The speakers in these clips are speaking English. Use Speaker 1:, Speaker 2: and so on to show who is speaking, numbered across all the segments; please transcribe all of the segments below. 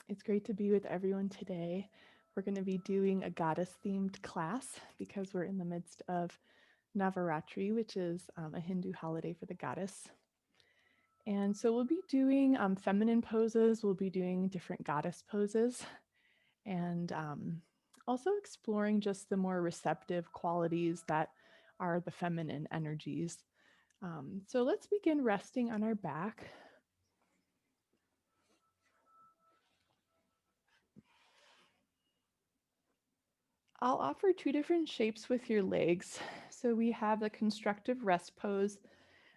Speaker 1: It's great to be with everyone today. We're going to be doing a goddess themed class because we're in the midst of Navaratri, which is a Hindu holiday for the goddess. And so we'll be doing feminine poses, we'll be doing different goddess poses, and also exploring just the more receptive qualities that are the feminine energies. So let's begin resting on our back. I'll offer two different shapes with your legs. So we have the constructive rest pose,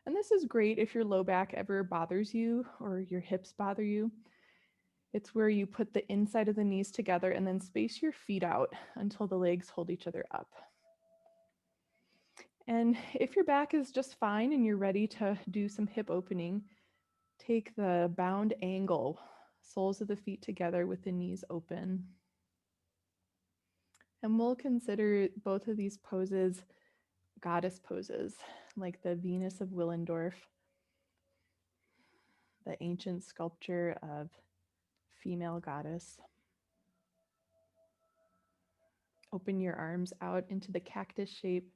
Speaker 1: and this is great if your low back ever bothers you or your hips bother you. It's where you put the inside of the knees together and then space your feet out until the legs hold each other up. And if your back is just fine and you're ready to do some hip opening, take the bound angle, soles of the feet together with the knees open. And we'll consider both of these poses goddess poses, like the Venus of Willendorf, the ancient sculpture of female goddess. Open your arms out into the cactus shape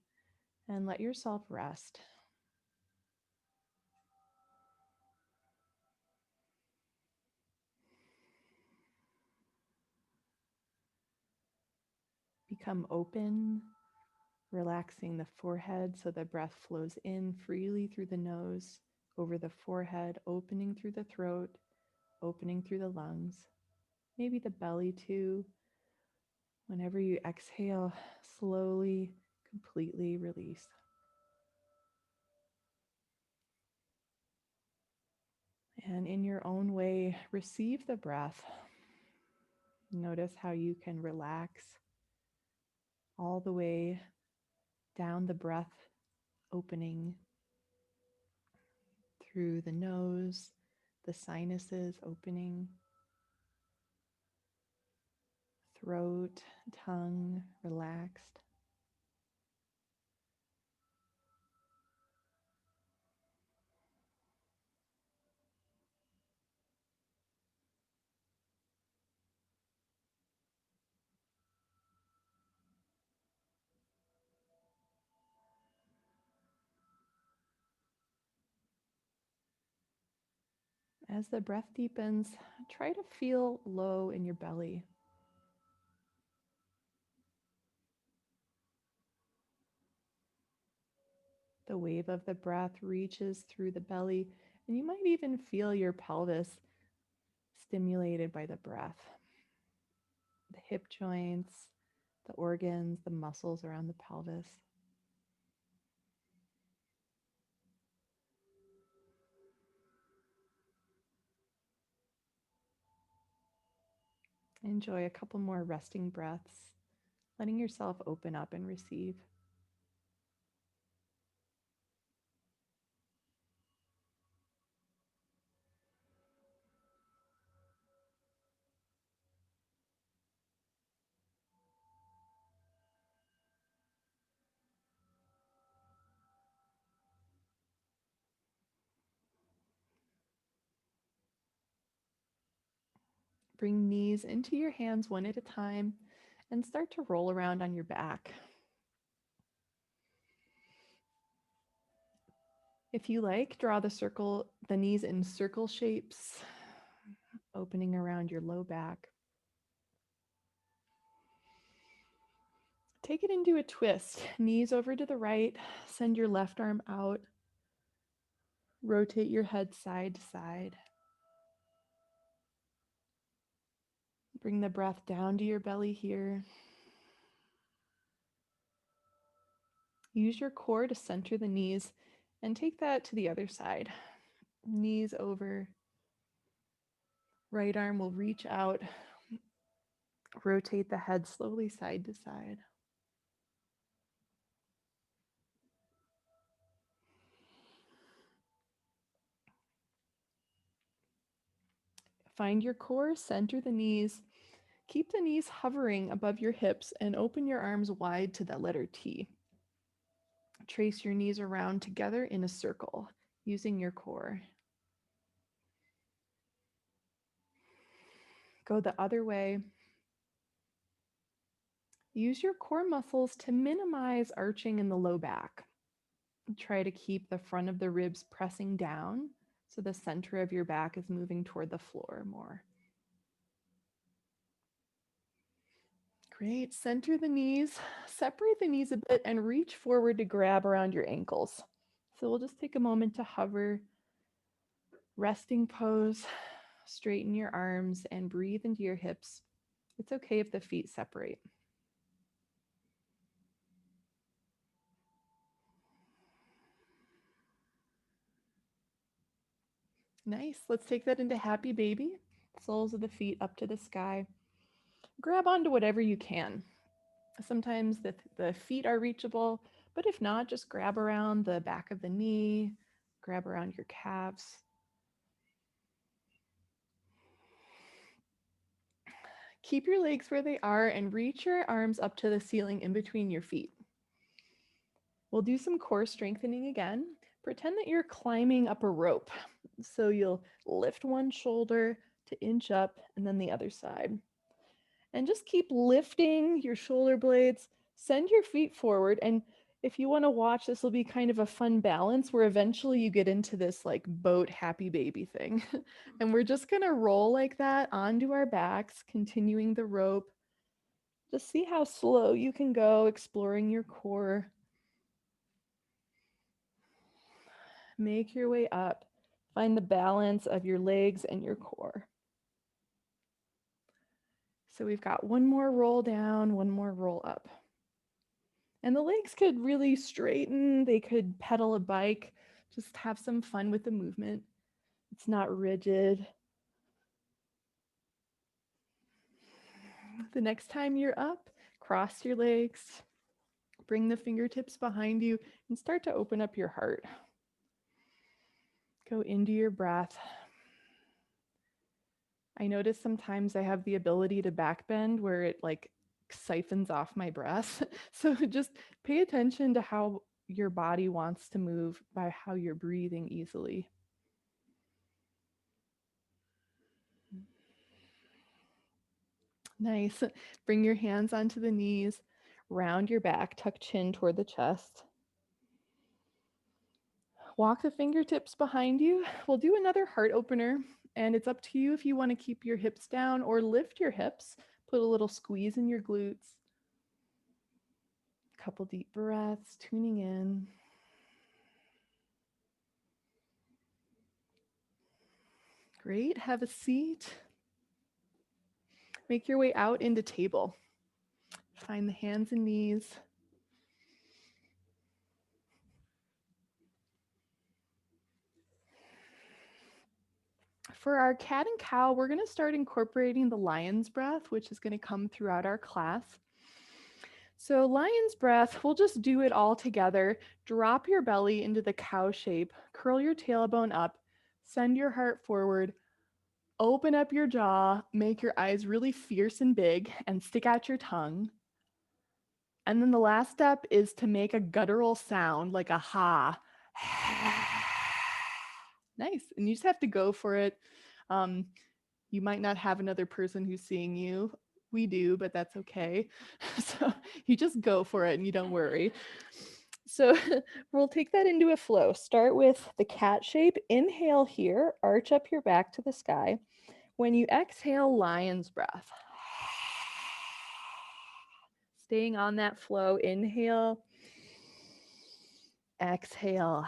Speaker 1: and let yourself rest. Become open, relaxing the forehead so the breath flows in freely through the nose, over the forehead, opening through the throat, opening through the lungs, maybe the belly too. Whenever you exhale, slowly, completely release. And in your own way, receive the breath. Notice how you can relax all the way down the breath opening through the nose, the sinuses opening, throat, tongue relaxed. As the breath deepens, try to feel low in your belly. The wave of the breath reaches through the belly, and you might even feel your pelvis stimulated by the breath. The hip joints, the organs, the muscles around the pelvis. Enjoy a couple more resting breaths, letting yourself open up and receive. Bring knees into your hands one at a time and start to roll around on your back. If you like, draw the knees in circle shapes, opening around your low back. Take it into a twist, knees over to the right, send your left arm out, rotate your head side to side. Bring the breath down to your belly here. Use your core to center the knees and take that to the other side. Knees over. Right arm will reach out. Rotate the head slowly side to side. Find your core, center the knees. Keep the knees hovering above your hips and open your arms wide to the letter T. Trace your knees around together in a circle using your core. Go the other way. Use your core muscles to minimize arching in the low back. Try to keep the front of the ribs pressing down so the center of your back is moving toward the floor more. Great. Center the knees, separate the knees a bit, and reach forward to grab around your ankles. So we'll just take a moment to hover, resting pose, straighten your arms, and breathe into your hips. It's okay if the feet separate. Nice. Let's take that into happy baby. Soles of the feet up to the sky. Grab onto whatever you can. Sometimes the feet are reachable, but if not, just grab around the back of the knee, grab around your calves. Keep your legs where they are and reach your arms up to the ceiling in between your feet. We'll do some core strengthening again. Pretend that you're climbing up a rope. So you'll lift one shoulder to inch up and then the other side. And just keep lifting your shoulder blades, send your feet forward. And if you want to watch, this will be kind of a fun balance where eventually you get into this like boat happy baby thing. And we're just going to roll like that onto our backs, continuing the rope. Just see how slow you can go exploring your core. Make your way up. Find the balance of your legs and your core. So we've got one more roll down, one more roll up. And the legs could really straighten. They could pedal a bike. Just have some fun with the movement. It's not rigid. The next time you're up, cross your legs, bring the fingertips behind you, and start to open up your heart. Go into your breath. I notice sometimes I have the ability to backbend where it like siphons off my breath. So just pay attention to how your body wants to move by how you're breathing easily. Nice. Bring your hands onto the knees, round your back, tuck chin toward the chest. Walk the fingertips behind you. We'll do another heart opener, and it's up to you if you want to keep your hips down or lift your hips. Put a little squeeze in your glutes. Couple deep breaths, tuning in. Great. Have a seat. Make your way out into table. Find the hands and knees. For our cat and cow, we're going to start incorporating the lion's breath, which is going to come throughout our class. So lion's breath, we'll just do it all together. Drop your belly into the cow shape, curl your tailbone up, send your heart forward, open up your jaw, make your eyes really fierce and big, and stick out your tongue. And then the last step is to make a guttural sound like a ha. Nice. And you just have to go for it. You might not have another person who's seeing you. We do, but that's okay. So you just go for it and you don't worry. So we'll take that into a flow. Start with the cat shape. Inhale here, arch up your back to the sky. When you exhale, lion's breath. Staying on that flow, inhale, exhale.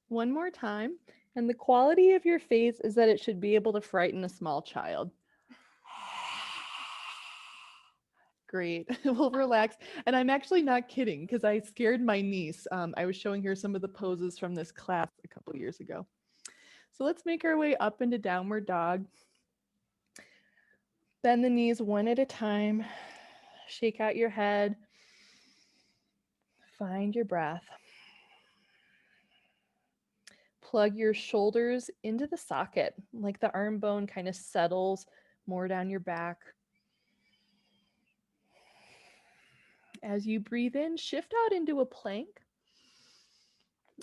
Speaker 1: One more time. And the quality of your face is that it should be able to frighten a small child. Great. We'll relax. And I'm actually not kidding because I scared my niece. I was showing her some of the poses from this class a couple years ago. So let's make our way up into downward dog. Bend the knees one at a time. Shake out your head. Find your breath. Plug your shoulders into the socket, like the arm bone kind of settles more down your back. As you breathe in, shift out into a plank.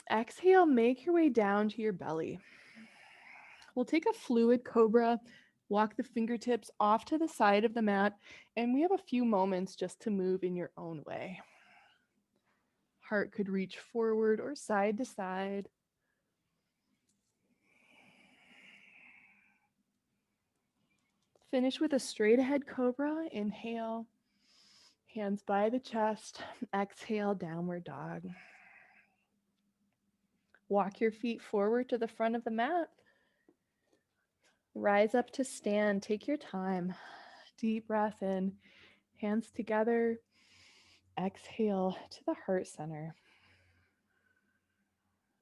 Speaker 1: Exhale, make your way down to your belly. We'll take a fluid cobra, walk the fingertips off to the side of the mat, and we have a few moments just to move in your own way. Heart could reach forward or side to side. Finish with a straight ahead cobra. Inhale, hands by the chest. Exhale, downward dog. Walk your feet forward to the front of the mat. Rise up to stand. Take your time. Deep breath in, hands together. Exhale to the heart center.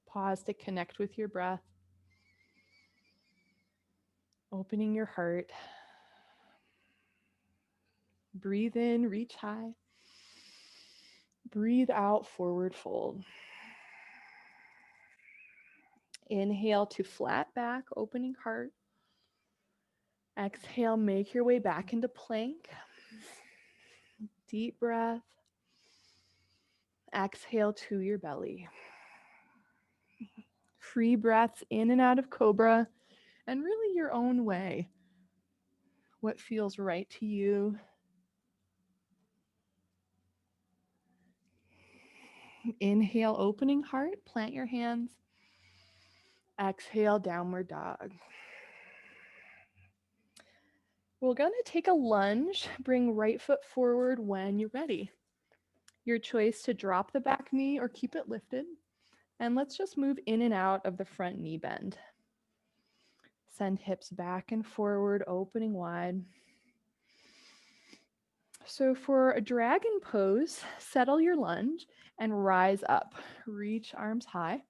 Speaker 1: Pause to connect with your breath. Opening your heart. Breathe in, reach high. Breathe out, forward fold. Inhale to flat back, opening heart. Exhale, make your way back into plank. Deep breath. Exhale to your belly. Free breaths in and out of cobra, and really your own way. What feels right to you. Inhale, opening heart, plant your hands. Exhale, downward dog. We're going to take a lunge. Bring right foot forward when you're ready. Your choice to drop the back knee or keep it lifted. And let's just move in and out of the front knee bend. Send hips back and forward, opening wide. So for a dragon pose, settle your lunge and rise up. Reach arms high.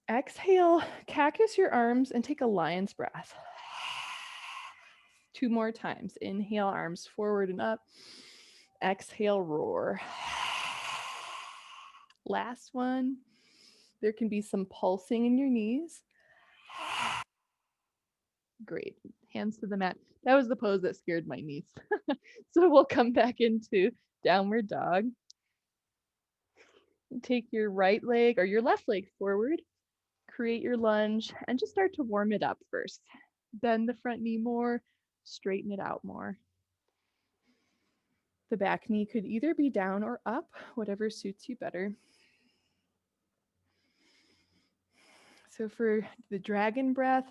Speaker 1: Exhale, cactus your arms and take a lion's breath. 2 more times. Inhale, arms forward and up. Exhale, roar. Last one. There can be some pulsing in your knees. Great. Hands to the mat. That was the pose that scared my niece. So we'll come back into downward dog. Take your right leg or your left leg forward. Create your lunge and just start to warm it up first. Bend the front knee more, straighten it out more. The back knee could either be down or up, whatever suits you better. So for the dragon breath,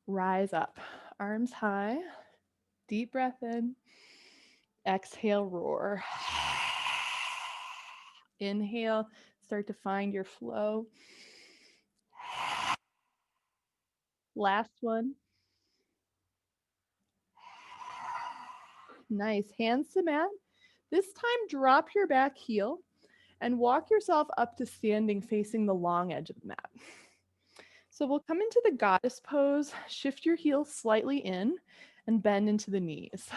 Speaker 1: rise up, arms high, deep breath in, exhale, roar. Inhale, start to find your flow. Last one. Nice, hands to mat. This time, drop your back heel and walk yourself up to standing facing the long edge of the mat. So we'll come into the goddess pose, shift your heels slightly in and bend into the knees.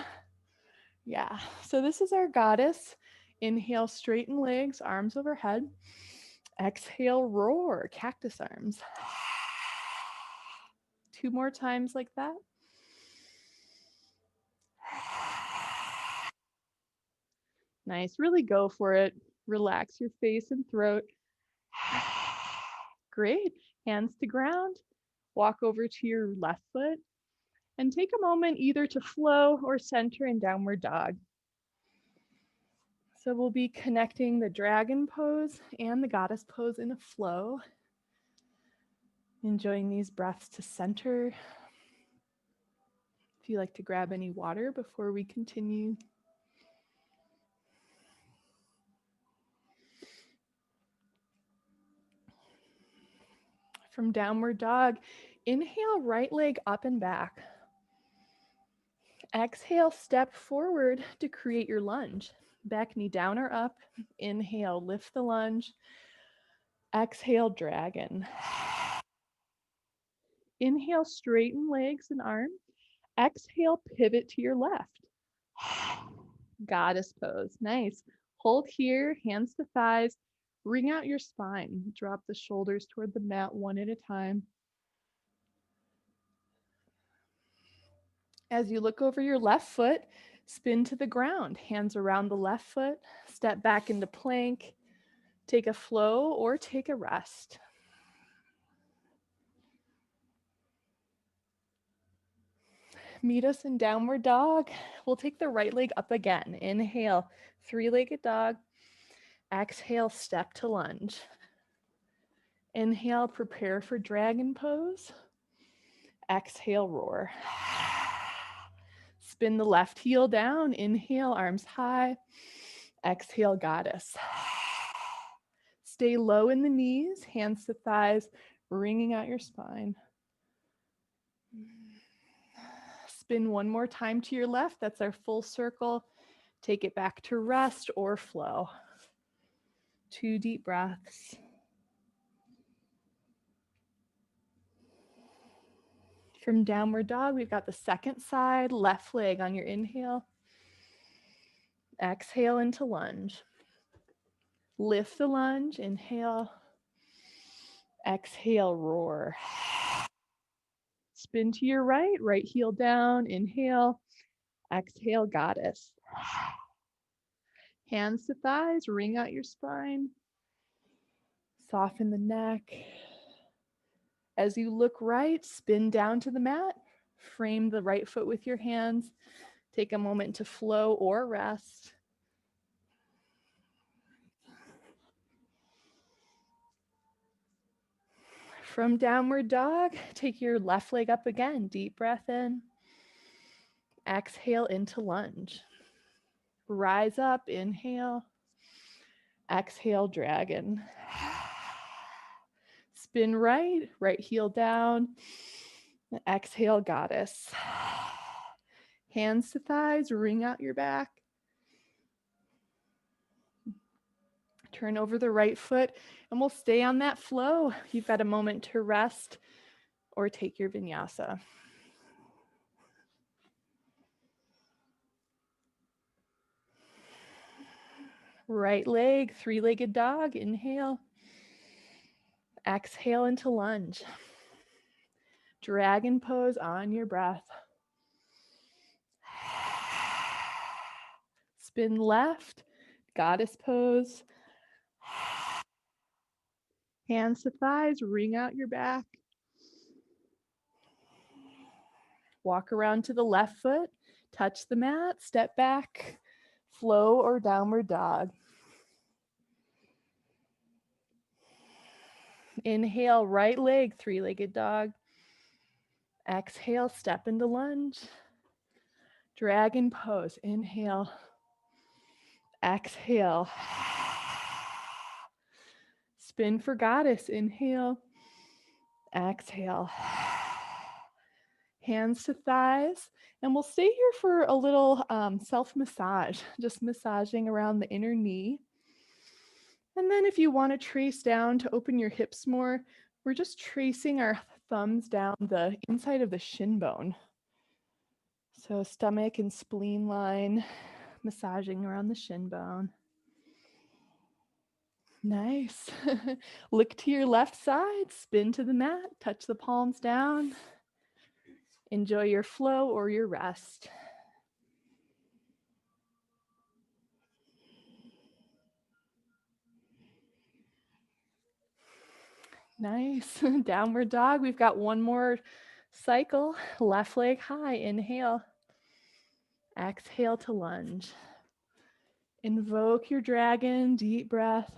Speaker 1: Yeah, so this is our goddess. Inhale, straighten legs, arms overhead. Exhale, roar, cactus arms. 2 more times like that. Nice, really go for it. Relax your face and throat. Great, hands to ground. Walk over to your left foot and take a moment either to flow or center in downward dog. So we'll be connecting the dragon pose and the goddess pose in a flow. Enjoying these breaths to center. If you like to grab any water before we continue. From downward dog, inhale, right leg up and back. Exhale, step forward to create your lunge. Back knee down or up. Inhale, lift the lunge. Exhale, dragon. Inhale, straighten legs and arms. Exhale, pivot to your left. Goddess pose. Nice. Hold here, hands to thighs. Bring out your spine. Drop the shoulders toward the mat one at a time. As you look over your left foot, spin to the ground. Hands around the left foot. Step back into plank. Take a flow or take a rest. Meet us in downward dog. We'll take the right leg up again. Inhale, three-legged dog. Exhale, step to lunge. Inhale, prepare for dragon pose. Exhale, roar. Spin the left heel down. Inhale, arms high. Exhale, goddess. Stay low in the knees, hands to thighs, wringing out your spine. Spin one more time to your left. That's our full circle. Take it back to rest or flow. 2 deep breaths. From downward dog, we've got the second side, left leg on your inhale. Exhale into lunge. Lift the lunge, inhale. Exhale, roar. Spin to your right, right heel down, inhale. Exhale, goddess. Hands to thighs, wring out your spine. Soften the neck. As you look right, spin down to the mat. Frame the right foot with your hands. Take a moment to flow or rest. From downward dog, take your left leg up again. Deep breath in. Exhale into lunge. Rise up, inhale. Exhale, dragon. Spin right, right heel down. Exhale, goddess. Hands to thighs, wring out your back. Turn over the right foot, and we'll stay on that flow. You've got a moment to rest or take your vinyasa. Right leg, three-legged dog, inhale. Exhale into lunge. Dragon pose on your breath. Spin left, goddess pose. Hands to thighs, wring out your back. Walk around to the left foot, touch the mat, step back, flow or downward dog. Inhale, right leg, three-legged dog. Exhale, step into lunge. Dragon pose, inhale. Exhale. Spin for goddess, inhale. Exhale. Hands to thighs, and we'll stay here for a little self-massage, just massaging around the inner knee. And then if you want to trace down to open your hips more, we're just tracing our thumbs down the inside of the shin bone. So stomach and spleen line, massaging around the shin bone. Nice. Look to your left side, spin to the mat, touch the palms down. Enjoy your flow or your rest. Nice. Downward dog. We've got one more cycle. Left leg high. Inhale. Exhale to lunge. Invoke your dragon. Deep breath.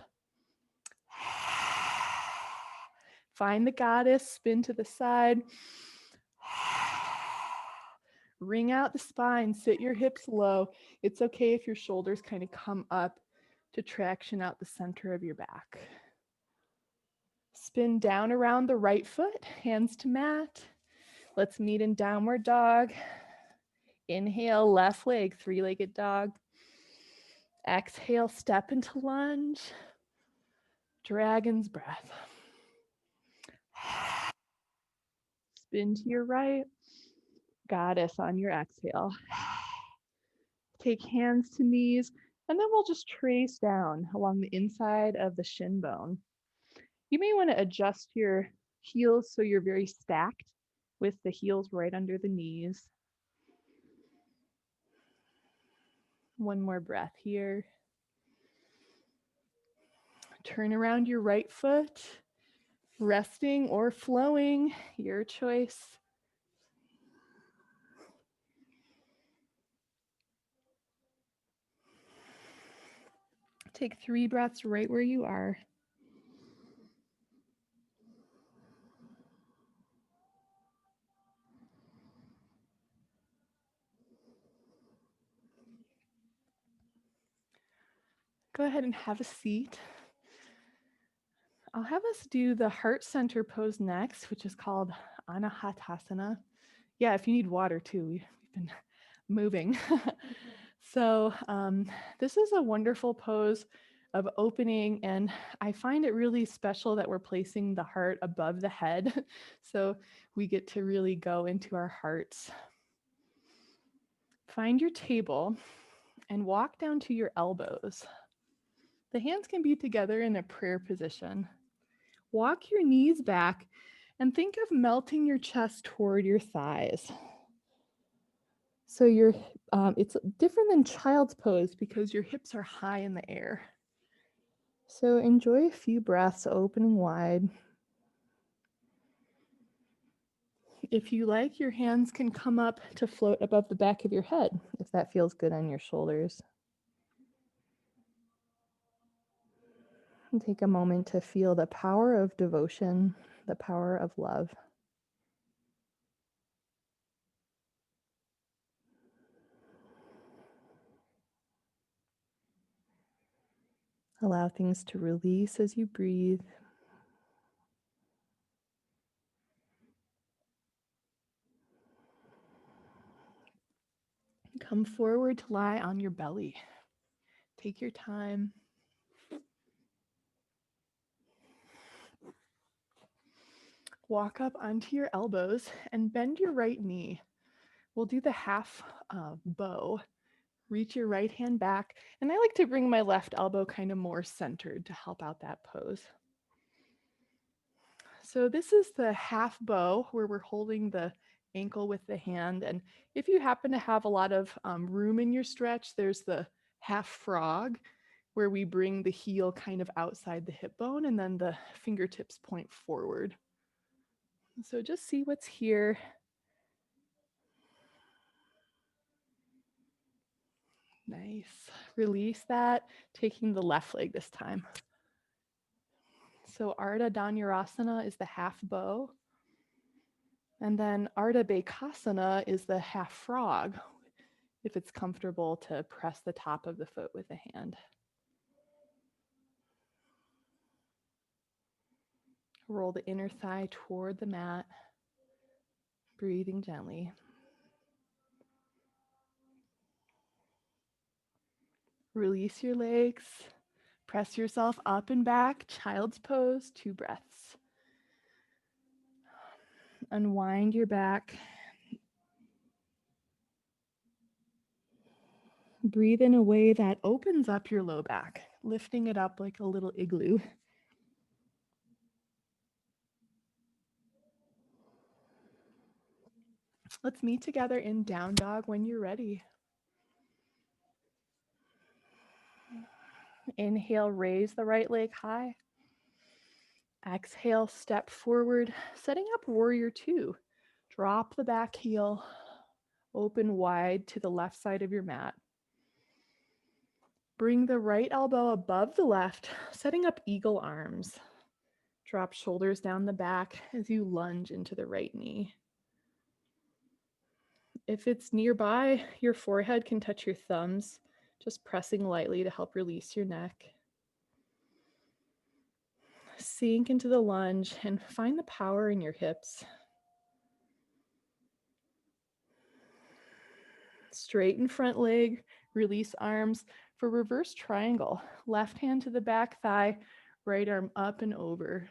Speaker 1: Find the goddess. Spin to the side. Wring out the spine. Sit your hips low. It's okay if your shoulders kind of come up to traction out the center of your back. Spin down around the right foot, hands to mat. Let's meet in downward dog. Inhale, left leg, three-legged dog. Exhale, step into lunge. Dragon's breath. Spin to your right. Goddess on your exhale. Take hands to knees, and then we'll just trace down along the inside of the shin bone. You may want to adjust your heels so you're very stacked with the heels right under the knees. One more breath here. Turn around your right foot, resting or flowing, your choice. Take 3 breaths right where you are. Go ahead and have a seat. I'll have us do the heart center pose next, which is called Anahatasana. Yeah, if you need water too, we've been moving. So this is a wonderful pose of opening, and I find it really special that we're placing the heart above the head. So we get to really go into our hearts. Find your table and walk down to your elbows. The hands can be together in a prayer position. Walk your knees back and think of melting your chest toward your thighs. So it's different than child's pose because your hips are high in the air. So enjoy a few breaths opening wide. If you like, your hands can come up to float above the back of your head if that feels good on your shoulders. And take a moment to feel the power of devotion, the power of love. Allow things to release as you breathe. Come forward to lie on your belly. Take your time. Walk up onto your elbows and bend your right knee. We'll do the half bow. Reach your right hand back, and I like to bring my left elbow kind of more centered to help out that pose. So this is the half bow where we're holding the ankle with the hand, and if you happen to have a lot of room in your stretch, there's the half frog where we bring the heel kind of outside the hip bone and then the fingertips point forward. So just see what's here. Nice. Release that, taking the left leg this time. So Ardha Dhanurasana is the half bow. And then Ardha Bekasana is the half frog, if it's comfortable to press the top of the foot with a hand. Roll the inner thigh toward the mat, breathing gently. Release your legs. Press yourself up and back, child's pose, 2 breaths. Unwind your back. Breathe in a way that opens up your low back, lifting it up like a little igloo. Let's meet together in down dog when you're ready. Inhale, raise the right leg high. Exhale, step forward, setting up warrior 2. Drop the back heel, open wide to the left side of your mat. Bring the right elbow above the left, setting up eagle arms. Drop shoulders down the back as you lunge into the right knee. If it's nearby, your forehead can touch your thumbs, just pressing lightly to help release your neck. Sink into the lunge and find the power in your hips. Straighten front leg, release arms for reverse triangle. Left hand to the back thigh, right arm up and over.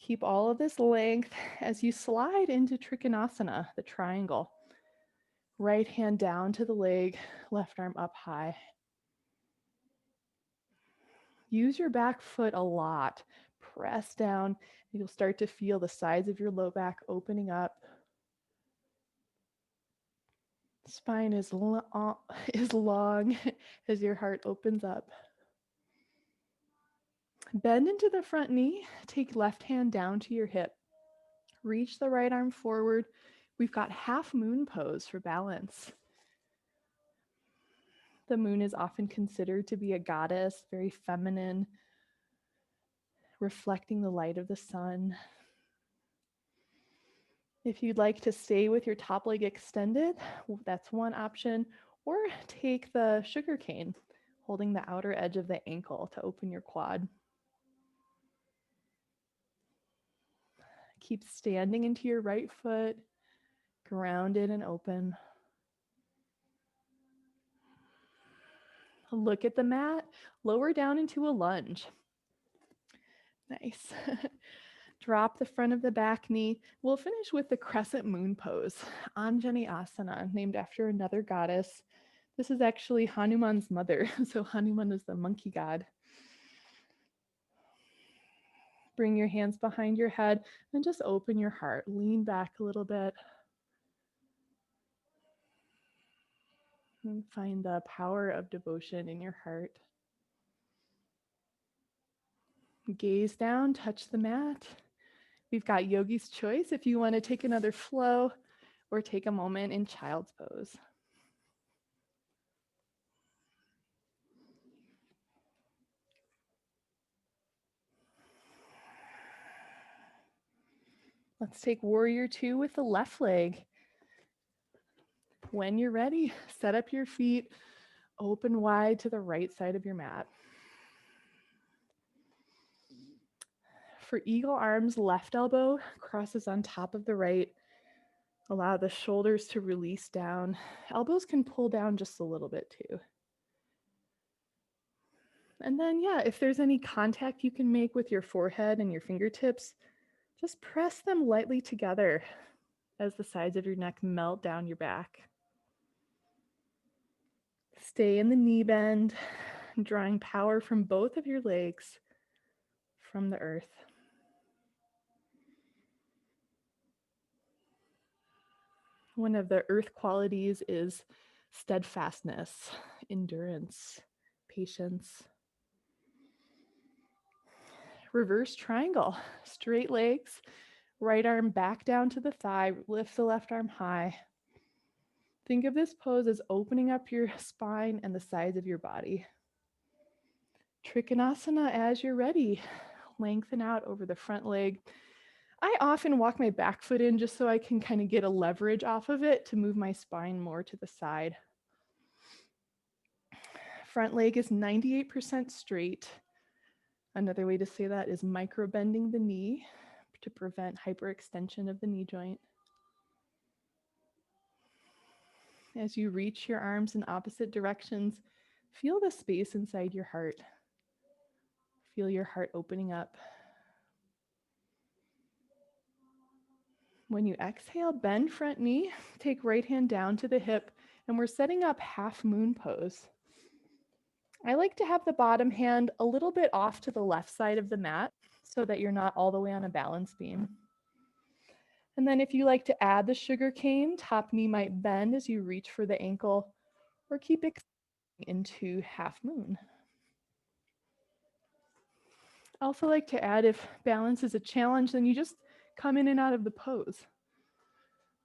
Speaker 1: Keep all of this length as you slide into Trikonasana, the triangle. Right hand down to the leg, left arm up high. Use your back foot a lot. Press down, and you'll start to feel the sides of your low back opening up. Spine is long as your heart opens up. Bend into the front knee. Take left hand down to your hip. Reach the right arm forward. We've got half moon pose for balance. The moon is often considered to be a goddess, very feminine, reflecting the light of the sun. If you'd like to stay with your top leg extended, that's one option, or take the sugar cane, holding the outer edge of the ankle to open your quad. Keep standing into your right foot, grounded and open. Look at the mat, lower down into a lunge. Nice. Drop the front of the back knee. We'll finish with the crescent moon pose, Anjani Asana, named after another goddess. This is actually Hanuman's mother. So Hanuman is the monkey god. Bring your hands behind your head and just open your heart. Lean back a little bit. And find the power of devotion in your heart. Gaze down, touch the mat. We've got yogi's choice if you want to take another flow or take a moment in child's pose. Let's take warrior two with the left leg. When you're ready, set up your feet, open wide to the right side of your mat. For eagle arms, left elbow crosses on top of the right. Allow the shoulders to release down. Elbows can pull down just a little bit too. And then, if there's any contact you can make with your forehead and your fingertips, just press them lightly together as the sides of your neck melt down your back. Stay in the knee bend, drawing power from both of your legs from the earth. One of the earth qualities is steadfastness, endurance, patience. Reverse triangle, straight legs, right arm back down to the thigh, lift the left arm high. Think of this pose as opening up your spine and the sides of your body. Trikonasana as you're ready. Lengthen out over the front leg. I often walk my back foot in just so I can kind of get a leverage off of it to move my spine more to the side. Front leg is 98% straight. Another way to say that is micro bending the knee to prevent hyperextension of the knee joint. As you reach your arms in opposite directions, feel the space inside your heart. Feel your heart opening up. When you exhale, bend front knee, take right hand down to the hip, and we're setting up half moon pose. I like to have the bottom hand a little bit off to the left side of the mat so that you're not all the way on a balance beam. And then if you like to add the sugar cane, top knee might bend as you reach for the ankle, or keep it into half moon. I also like to add, if balance is a challenge, then you just come in and out of the pose.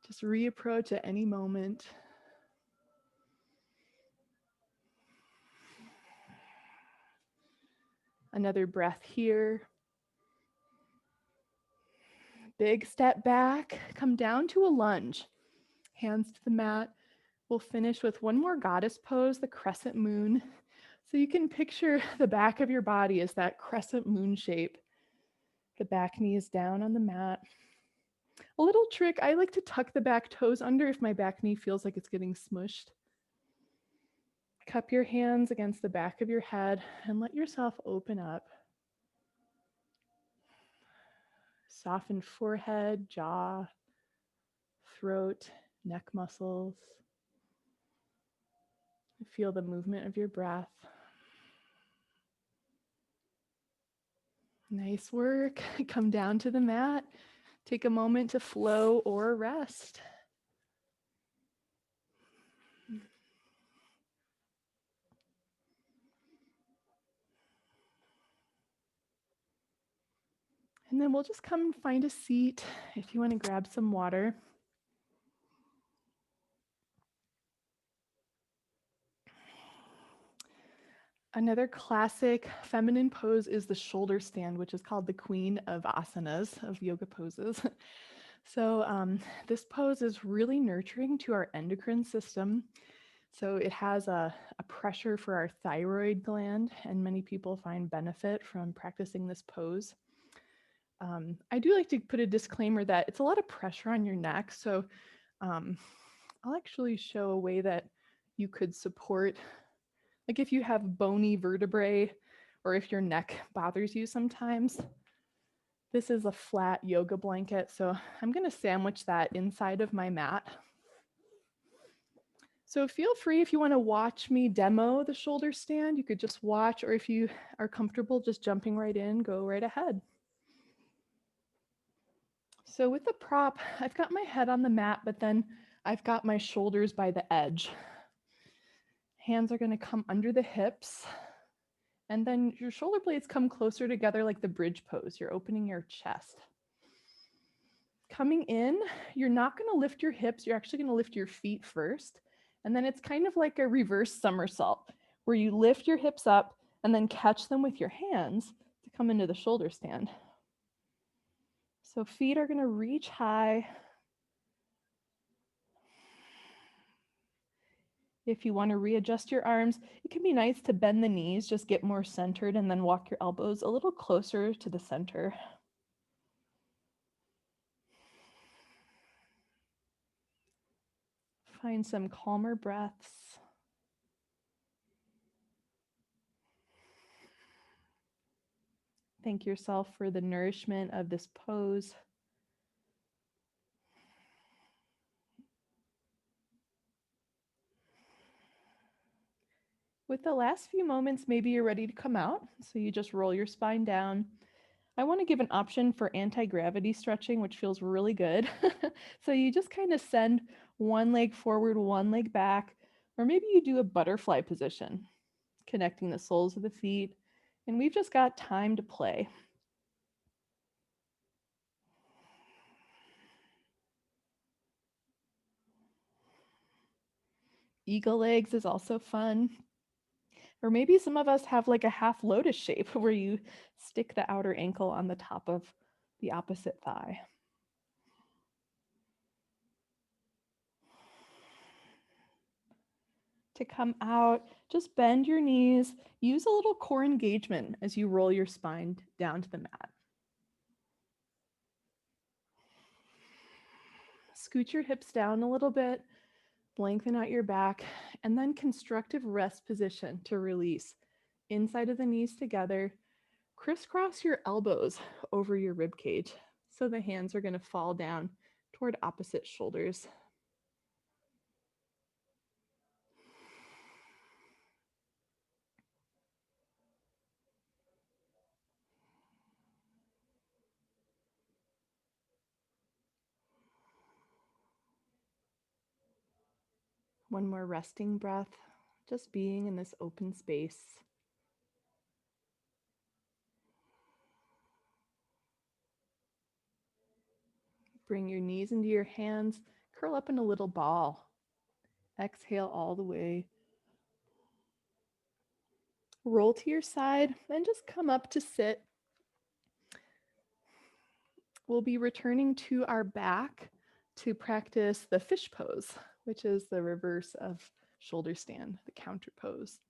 Speaker 1: Just reapproach at any moment. Another breath here. Big step back, come down to a lunge. Hands to the mat. We'll finish with one more goddess pose, the crescent moon. So you can picture the back of your body as that crescent moon shape. The back knee is down on the mat. A little trick, I like to tuck the back toes under if my back knee feels like it's getting smushed. Cup your hands against the back of your head and let yourself open up. Soften forehead, jaw, throat, neck muscles. Feel the movement of your breath. Nice work. Come down to the mat. Take a moment to flow or rest. And then we'll just come and find a seat if you want to grab some water. Another classic feminine pose is the shoulder stand, which is called the queen of asanas, of yoga poses. So this pose is really nurturing to our endocrine system. So it has a pressure for our thyroid gland, and many people find benefit from practicing this pose. I do like to put a disclaimer that it's a lot of pressure on your neck. So um, I'll actually show a way that you could support, like if you have bony vertebrae or if your neck bothers you sometimes. This is a flat yoga blanket. So I'm going to sandwich that inside of my mat. So feel free if you want to watch me demo the shoulder stand, you could just watch, or if you are comfortable just jumping right in, go right ahead. So with the prop, I've got my head on the mat, but then I've got my shoulders by the edge. Hands are going to come under the hips. And then your shoulder blades come closer together like the bridge pose. You're opening your chest. Coming in, you're not going to lift your hips. You're actually going to lift your feet first. And then it's kind of like a reverse somersault where you lift your hips up and then catch them with your hands to come into the shoulder stand. So feet are going to reach high. If you want to readjust your arms, it can be nice to bend the knees, just get more centered, and then walk your elbows a little closer to the center. Find some calmer breaths. Thank yourself for the nourishment of this pose. With the last few moments, maybe you're ready to come out. So you just roll your spine down. I want to give an option for anti-gravity stretching, which feels really good. So you just kind of send one leg forward, one leg back, or maybe you do a butterfly position, connecting the soles of the feet. And we've just got time to play. Eagle legs is also fun. Or maybe some of us have like a half lotus shape where you stick the outer ankle on the top of the opposite thigh. To come out, just bend your knees. Use a little core engagement as you roll your spine down to the mat. Scoot your hips down a little bit, lengthen out your back, and then constructive rest position to release. Inside of the knees together, crisscross your elbows over your rib cage. So the hands are going to fall down toward opposite shoulders. One more resting breath, just being in this open space. Bring your knees into your hands, curl up in a little ball. Exhale all the way. Roll to your side and just come up to sit. We'll be returning to our back to practice the fish pose, which is the reverse of shoulder stand, the counter pose.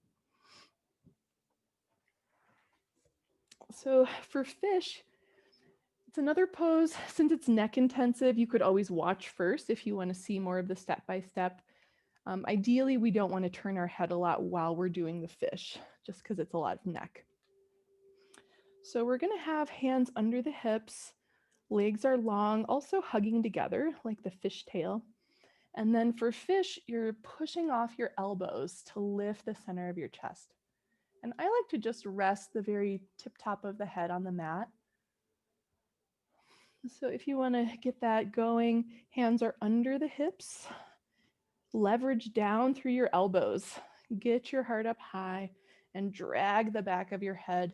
Speaker 1: So for fish, it's another pose. Since it's neck intensive, you could always watch first if you want to see more of the step-by-step. Ideally, we don't want to turn our head a lot while we're doing the fish, just because it's a lot of neck. So we're going to have hands under the hips. Legs are long, also hugging together like the fishtail. And then for fish, you're pushing off your elbows to lift the center of your chest. And I like to just rest the very tip top of the head on the mat. So if you want to get that going, hands are under the hips. Leverage down through your elbows. Get your heart up high and drag the back of your head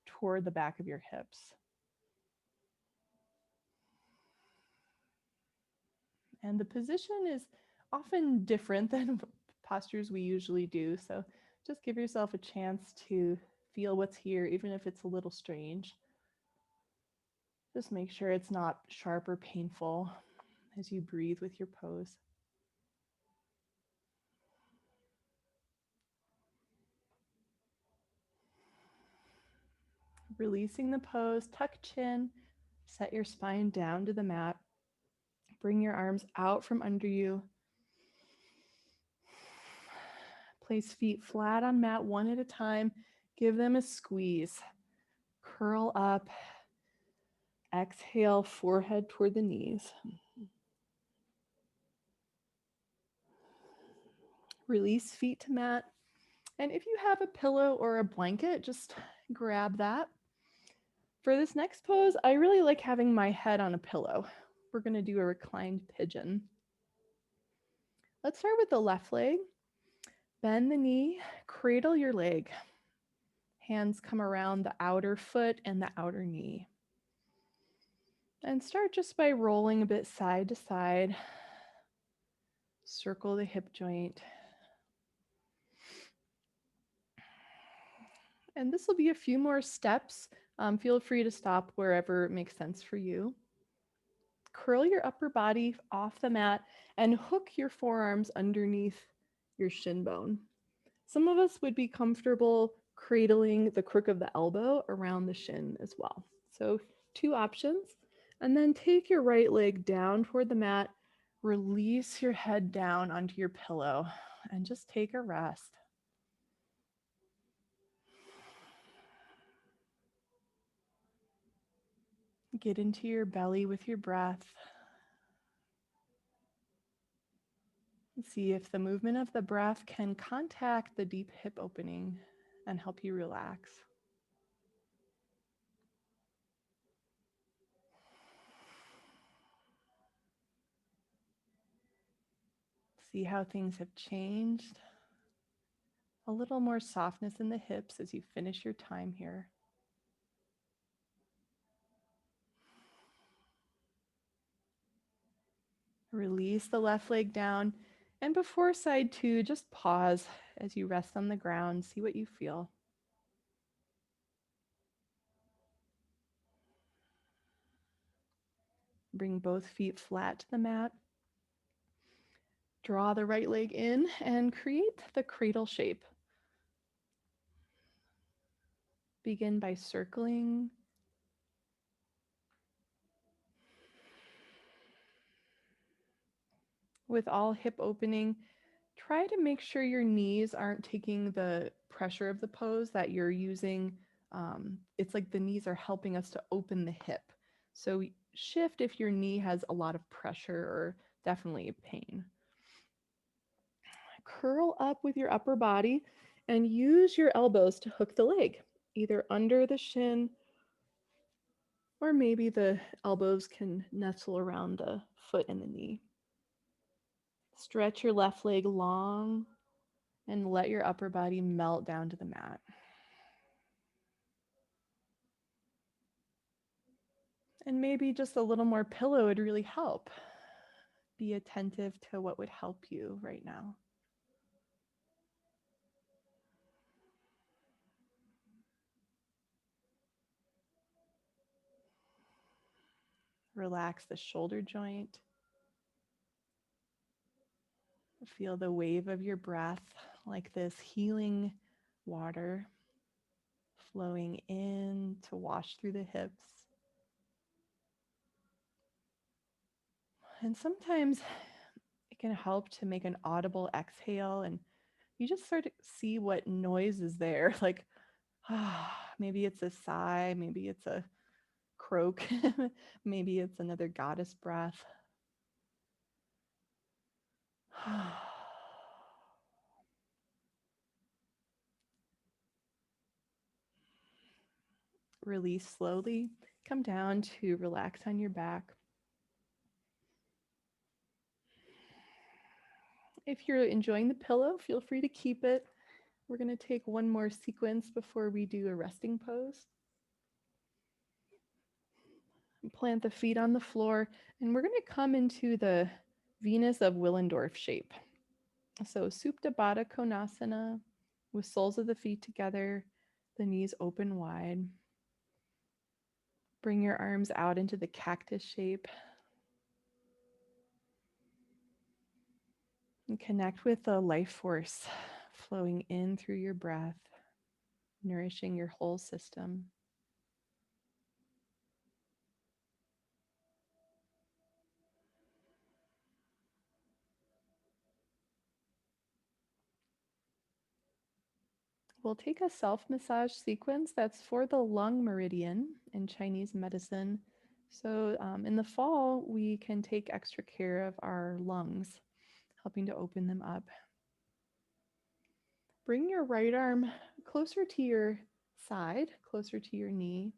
Speaker 1: toward the back of your hips. And the position is often different than postures we usually do. So Just give yourself a chance to feel what's here, even if it's a little strange. Just make sure it's not sharp or painful as you breathe with your pose. Releasing the pose, tuck chin, set your spine down to the mat. Bring your arms out from under you. Place feet flat on mat one at a time. Give them a squeeze. Curl up. Exhale, forehead toward the knees. Release feet to mat. And if you have a pillow or a blanket, just grab that. For this next pose, I really like having my head on a pillow. We're going to do a reclined pigeon. Let's start with the left leg. Bend the knee, cradle your leg. Hands come around the outer foot and the outer knee. And start just by rolling a bit side to side. Circle the hip joint. And this will be a few more steps. Feel free to stop wherever it makes sense for you. Curl your upper body off the mat and hook your forearms underneath your shin bone. Some of us would be comfortable cradling the crook of the elbow around the shin as well. So 2 options. And then take your right leg down toward the mat. Release your head down onto your pillow and just take a rest. Get into your belly with your breath. See if the movement of the breath can contact the deep hip opening and help you relax. See how things have changed. A little more softness in the hips as you finish your time here. Release the left leg down. And before side 2, just pause as you rest on the ground. See what you feel. Bring both feet flat to the mat. Draw the right leg in and create the cradle shape. Begin by circling. With all hip opening, try to make sure your knees aren't taking the pressure of the pose, that you're using. It's like the knees are helping us to open the hip. So shift if your knee has a lot of pressure or definitely pain. Curl up with your upper body and use your elbows to hook the leg, either under the shin or maybe the elbows can nestle around the foot and the knee. Stretch your left leg long and let your upper body melt down to the mat. And maybe just a little more pillow would really help. Be attentive to what would help you right now. Relax the shoulder joint. Feel the wave of your breath like this healing water flowing in to wash through the hips. And sometimes it can help to make an audible exhale, and you just sort of see what noise is there. Like, maybe it's a sigh, maybe it's a croak, maybe it's another goddess breath. Release slowly. Come down to relax on your back. If you're enjoying the pillow, feel free to keep it. We're going to take one more sequence before we do a resting pose. Plant the feet on the floor, and we're going to come into the Venus of Willendorf shape. So Supta Baddha Konasana. with soles of the feet together, the knees open wide. Bring your arms out into the cactus shape. And connect with the life force flowing in through your breath, nourishing your whole system. We'll take a self-massage sequence that's for the lung meridian in Chinese medicine. So in the fall, we can take extra care of our lungs, helping to open them up. Bring your right arm closer to your side, closer to your knee.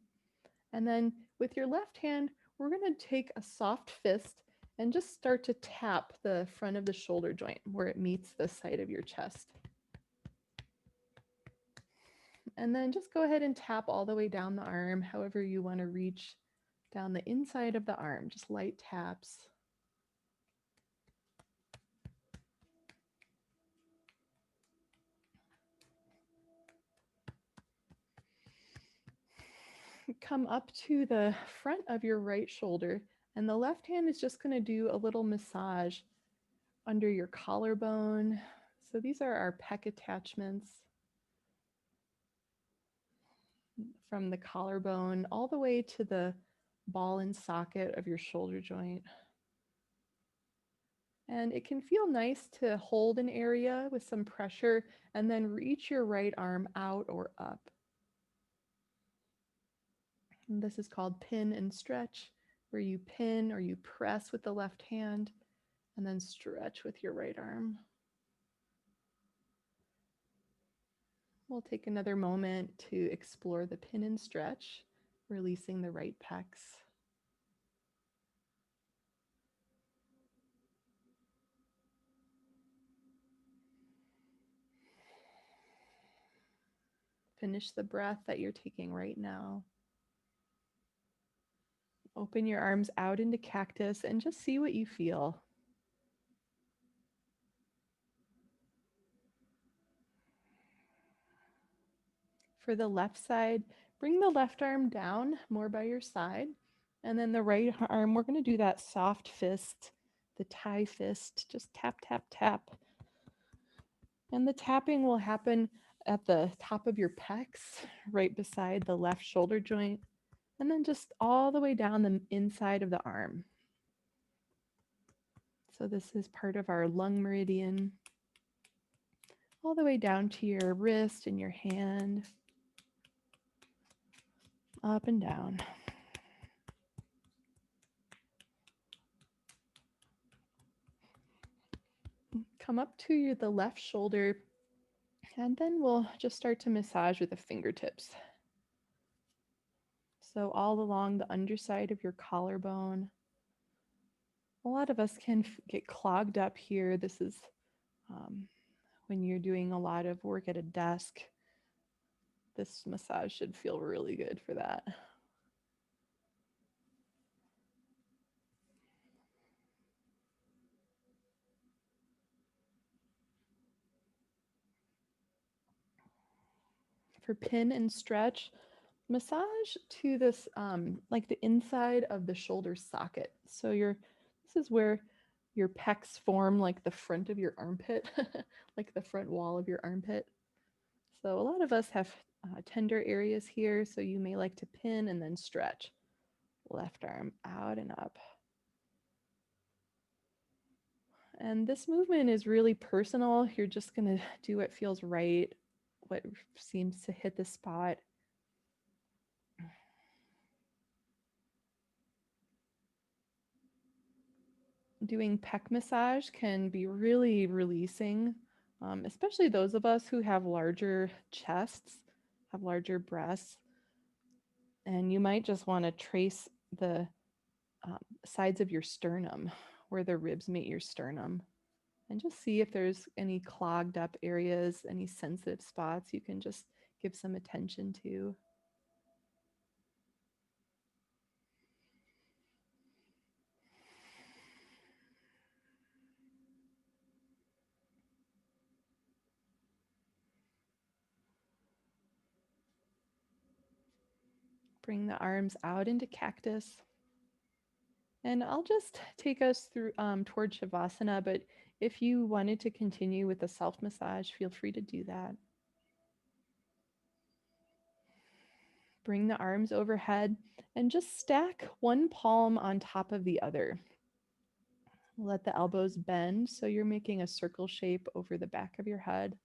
Speaker 1: And then with your left hand, we're going to take a soft fist and just start to tap the front of the shoulder joint where it meets the side of your chest. And then just go ahead and tap all the way down the arm, however you want to reach down the inside of the arm, just light taps. Come up to the front of your right shoulder, and the left hand is just going to do a little massage under your collarbone. So these are our pec attachments from the collarbone all the way to the ball and socket of your shoulder joint. And it can feel nice to hold an area with some pressure and then reach your right arm out or up. And this is called pin and stretch, where you pin or you press with the left hand and then stretch with your right arm. We'll take another moment to explore the pin and stretch, releasing the right pecs. Finish the breath that you're taking right now. Open your arms out into cactus and just see what you feel. For the left side, bring the left arm down more by your side. And then the right arm, we're going to do that soft fist, the Thai fist. Just tap, tap, tap. And the tapping will happen at the top of your pecs, right beside the left shoulder joint, and then just all the way down the inside of the arm. So this is part of our lung meridian, all the way down to your wrist and your hand, up and down. Come up to the left shoulder, and then we'll just start to massage with the fingertips. So all along the underside of your collarbone. A lot of us can get clogged up here. This is when you're doing a lot of work at a desk. This massage should feel really good for that. For pin and stretch, massage to this like the inside of the shoulder socket. So this is where your pecs form like the front of your armpit, like the front wall of your armpit. So a lot of us have tender areas here, so you may like to pin and then stretch. Left arm out and up. And this movement is really personal. You're just going to do what feels right, what seems to hit the spot. Doing pec massage can be really releasing, especially those of us who have larger chests, have larger breasts. And you might just want to trace the sides of your sternum, where the ribs meet your sternum, and just see if there's any clogged up areas, any sensitive spots you can just give some attention to. Bring the arms out into cactus. And I'll just take us through toward Shavasana, but if you wanted to continue with the self-massage, feel free to do that. Bring the arms overhead and just stack one palm on top of the other. Let the elbows bend so you're making a circle shape over the back of your head.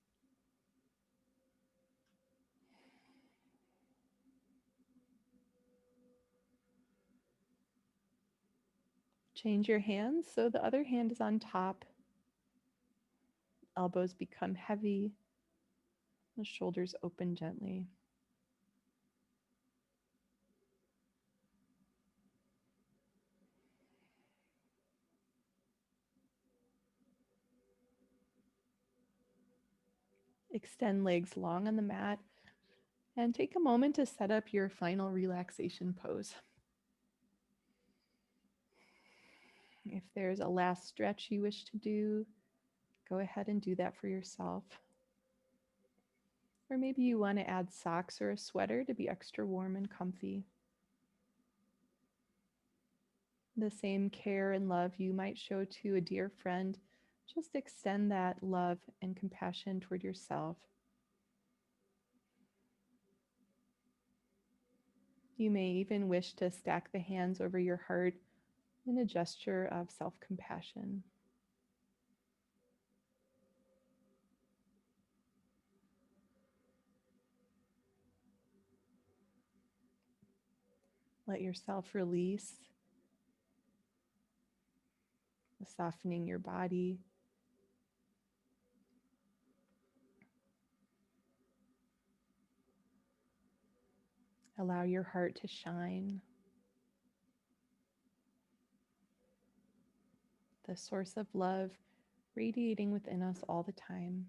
Speaker 1: Change your hands so the other hand is on top. Elbows become heavy. The shoulders open gently. Extend legs long on the mat and take a moment to set up your final relaxation pose. If there's a last stretch you wish to do, go ahead and do that for yourself. Or maybe you want to add socks or a sweater to be extra warm and comfy. The same care and love you might show to a dear friend, just extend that love and compassion toward yourself. You may even wish to stack the hands over your heart in a gesture of self-compassion. Let yourself release, softening your body. Allow your heart to shine. The source of love radiating within us all the time.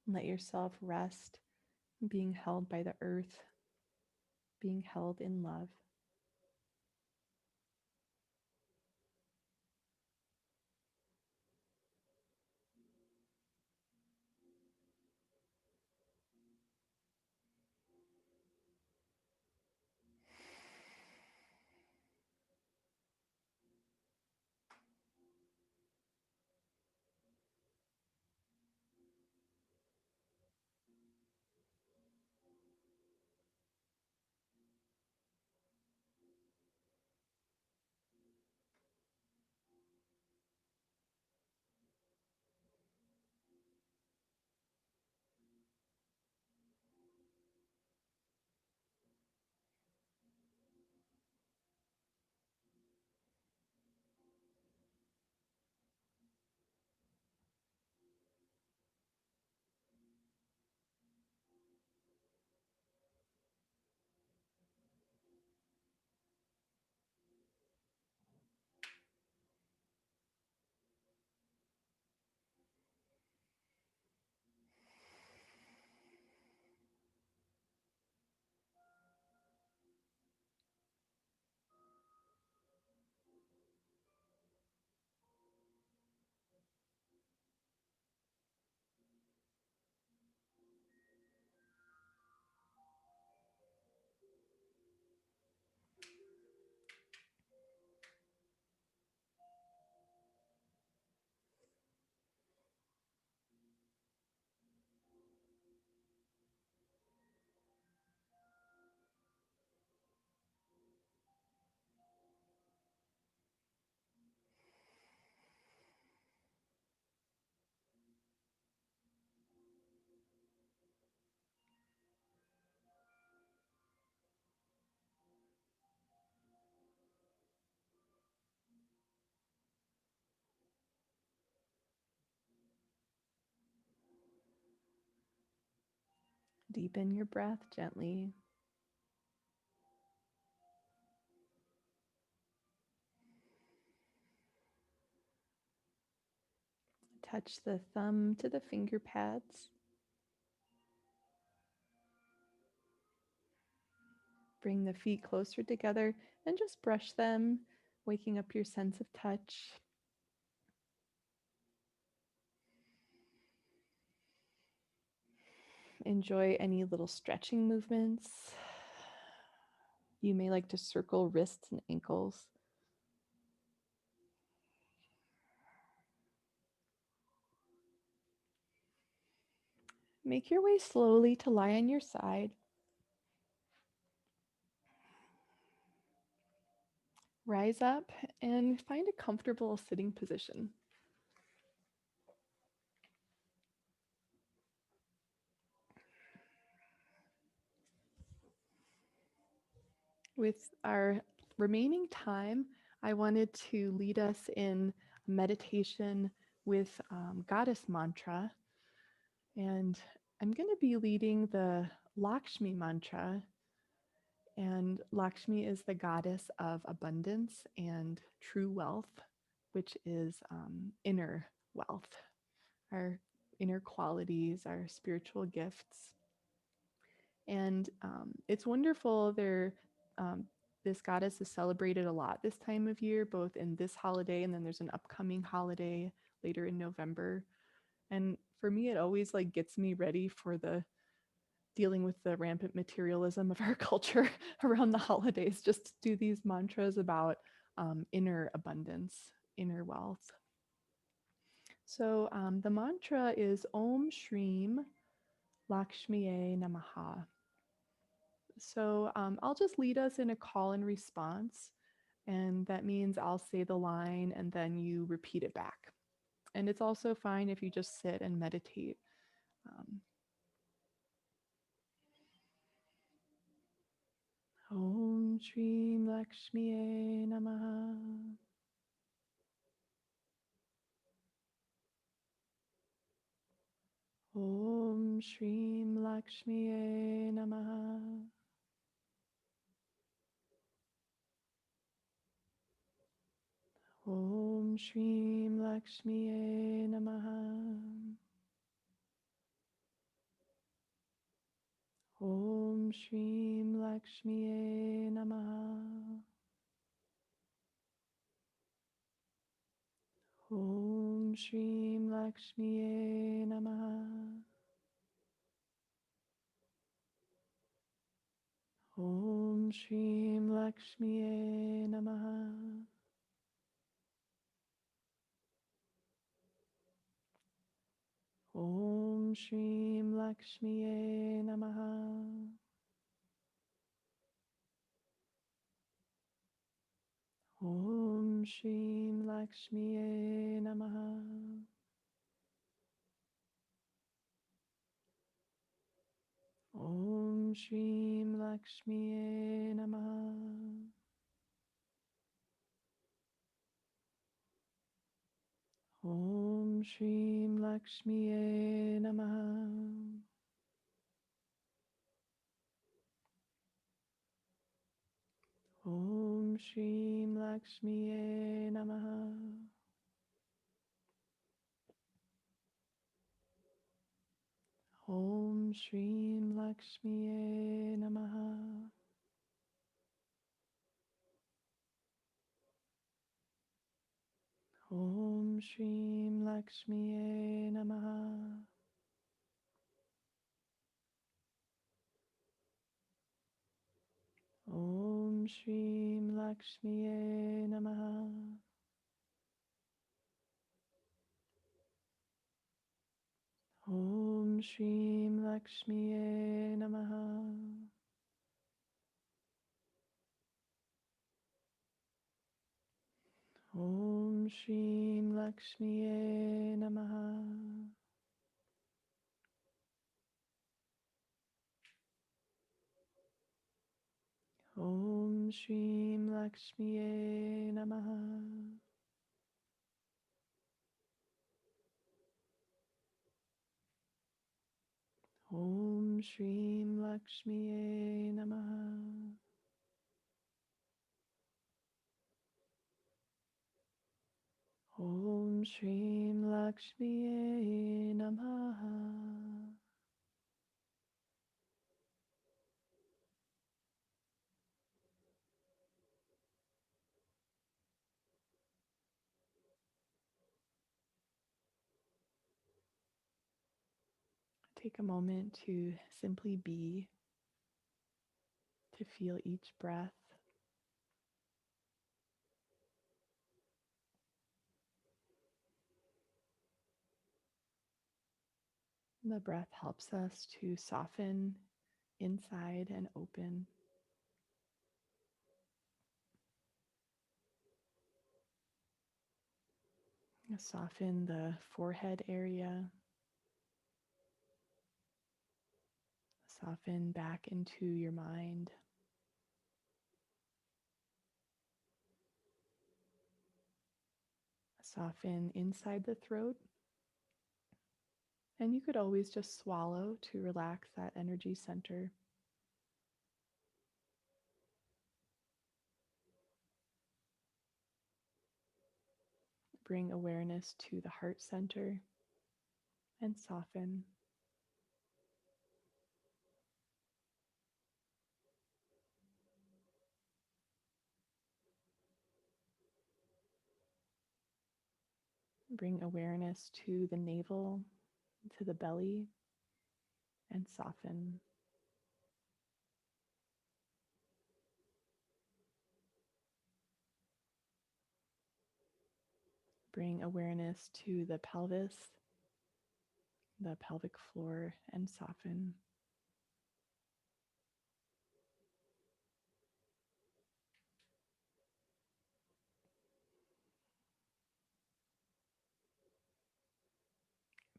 Speaker 1: Let yourself rest, being held by the earth, being held in love. Deepen your breath gently. Touch the thumb to the finger pads. Bring the feet closer together and just brush them waking up your sense of touch. Enjoy any little stretching movements. You may like to circle wrists and ankles. Make your way slowly to lie on your side. Rise up and find a comfortable sitting position. With our remaining time, I wanted to lead us in meditation with goddess mantra. And I'm going to be leading the Lakshmi mantra. And Lakshmi is the goddess of abundance and true wealth, which is inner wealth, our inner qualities, our spiritual gifts. And it's wonderful. This goddess is celebrated a lot this time of year, both in this holiday and then there's an upcoming holiday later in November. And for me, it always like gets me ready for the dealing with the rampant materialism of our culture around the holidays. Just do these mantras about inner abundance, inner wealth. So the mantra is Om Shrim Lakshmiaye Namaha. So I'll just lead us in a call and response. And that means I'll say the line and then you repeat it back. And it's also fine if you just sit and meditate. Om Shrim Lakshmiaye Namaha. Om Shrim Lakshmiaye Namaha. Om Shrim Lakshmiaye Namaha. Om Shrim Lakshmiaye Namaha. Om Shrim Lakshmiaye Namaha. Om Shrim Lakshmiaye Namaha. Om Shrim Lakshmiaye Namaha. Om Shrim Lakshmiaye Namaha. Om Shrim Lakshmiaye Namaha. Om Shrim Lakshmiaye Namaha. Om Shrim Lakshmiaye Namaha. Om Shrim Lakshmiaye Namaha. Om Shrim Lakshmiaye Namaha. Om Shrim Lakshmiaye Namaha. Om Shrim Lakshmiaye Namaha. Om Shrim Lakshmiaye Namaha. Om Shrim Lakshmiaye Namaha. Om Shrim Lakshmiaye Namaha. Om Shrim Lakshmiaye Namaha. take a moment to simply be, to feel each breath. The breath helps us to soften inside and open. Soften the forehead area. Soften back into your mind. Soften inside the throat. And you could always just swallow to relax that energy center. Bring awareness to the heart center and soften. Bring awareness to the navel, to the belly, and soften. Bring awareness to the pelvis, the pelvic floor, and soften.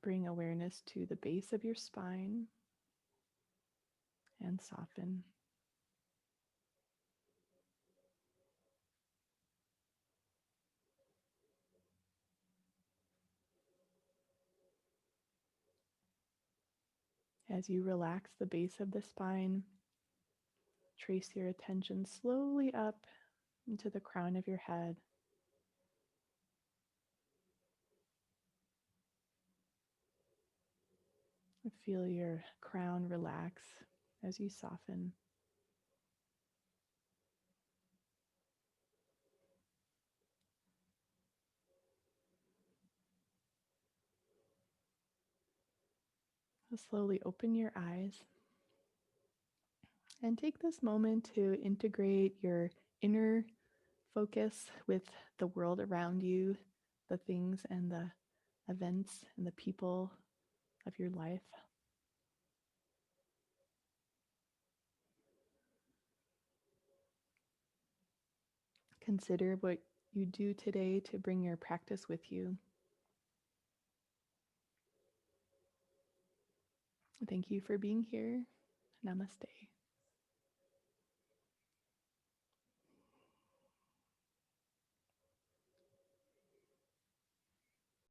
Speaker 1: Bring awareness to the base of your spine and soften. As you relax the base of the spine, trace your attention slowly up into the crown of your head. Feel your crown relax as you soften. Slowly open your eyes and take this moment to integrate your inner focus with the world around you, the things and the events and the people of your life. Consider what you do today to bring your practice with you. Thank you for being here. Namaste.